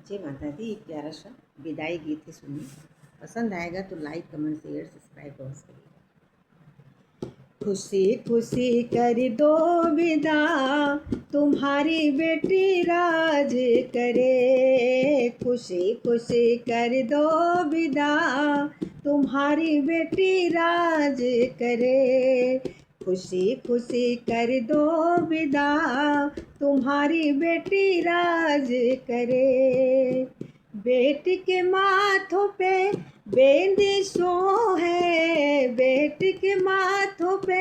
जय माता दी। एक प्यारा सा विदाई गीत है, सुनिए। पसंद आएगा तो लाइक कमेंट शेयर सब्सक्राइब अवश्य करिएगा। खुशी खुशी कर दो विदा, तुम्हारी बेटी राज करे। खुशी खुशी कर दो विदा, तुम्हारी बेटी राज करे। खुशी खुशी कर दो विदा, तुम्हारी बेटी राज करे। बेटी के माथों पे बेंदिशो है, बेटी के माथों पे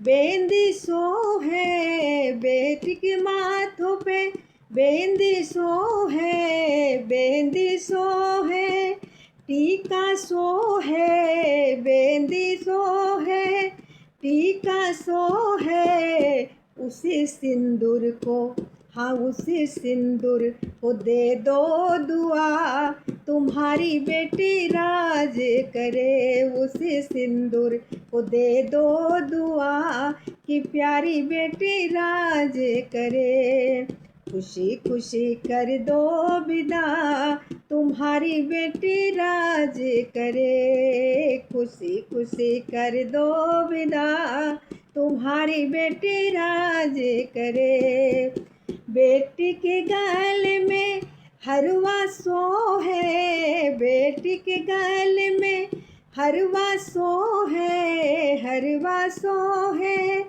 बेंदिशो है, बेटी के माथों पे बेंदिशो है, बेंदिशो है, टीका सो है, बेंदिशो है, टीका सो है। उसी सिंदूर को, हाँ उसी सिंदूर को दे दो दुआ, तुम्हारी बेटी राज करे। उसी सिंदूर को दे दो दुआ, कि प्यारी बेटी राज करे। खुशी खुशी कर दो विदा, तुम्हारी बेटी राज करे। खुशी खुशी कर दो विदा, तुम्हारी बेटी राज करे। बेटी के गल में हरवा सो है, बेटी के गल में हरवा सो है, हरवा सो है,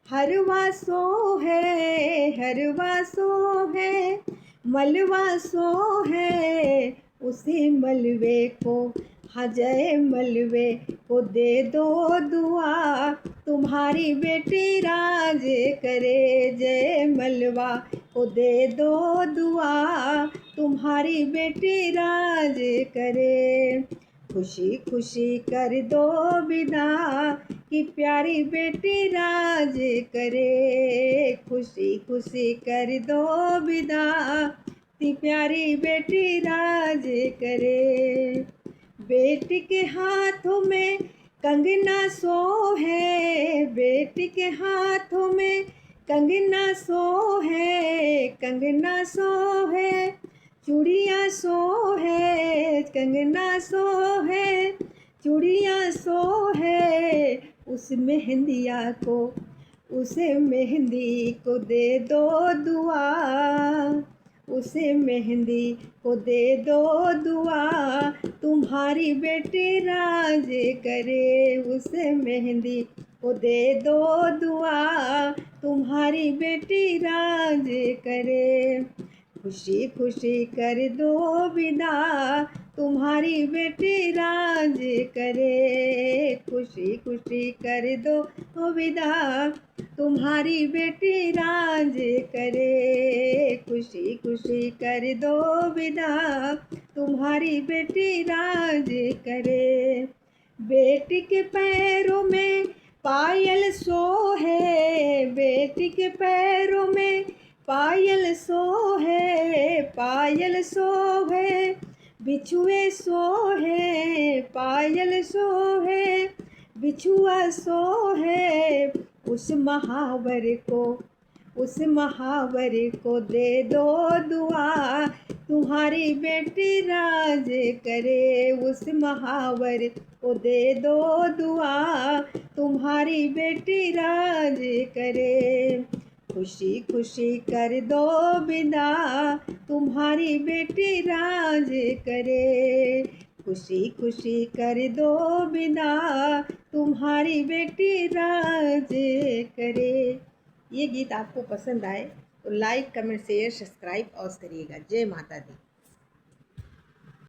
हरवा सो है, हरवा सो है, मलवा सो है। उसी मलबे को, हाँ जय मलबे को दे दो दुआ, तुम्हारी बेटी राज करे। जय मलबा को दे दो दुआ, तुम्हारी बेटी राज करे। खुशी खुशी कर दो विदा, कि प्यारी बेटी राज करे। खुशी खुशी कर दो विदा, कि प्यारी बेटी राज करे। बेटी के हाथों में कंगना सो है, बेटी के हाथों में कंगना सो है, कंगना सो है, चूड़ियाँ सो है, कंगना सो है, चूड़ियाँ सो है। उस मेहंदिया को, उसे मेहंदी को दे दो दुआ, उसे मेहंदी को दे दो दुआ, तुम्हारी बेटी राज करे। उसे मेहंदी को दे दो दुआ, तुम्हारी बेटी राज करे। खुशी खुशी कर दो विदा, तुम्हारी बेटी राज करे। खुशी खुशी कर दो विदा, तुम्हारी बेटी राज करे। खुशी खुशी कर दो विदा, तुम्हारी बेटी राज करे। बेटी के पैरों में पायल सो है, बेटी के पैरों में पायल सो है, पायल सो है, बिछुए सो है, पायल सो है, बिछुआ सो है। उस महावर को, उस महावर को दे दो दुआ, तुम्हारी बेटी राज करे। उस महावर को दे दो दुआ, तुम्हारी बेटी राज करे। खुशी खुशी कर दो विदा, तुम्हारी बेटी राज करे। खुशी खुशी कर दो विदा, तुम्हारी बेटी राज करे। ये गीत आपको पसंद आए तो लाइक कमेंट शेयर सब्सक्राइब अवश्य करिएगा। जय माता दी।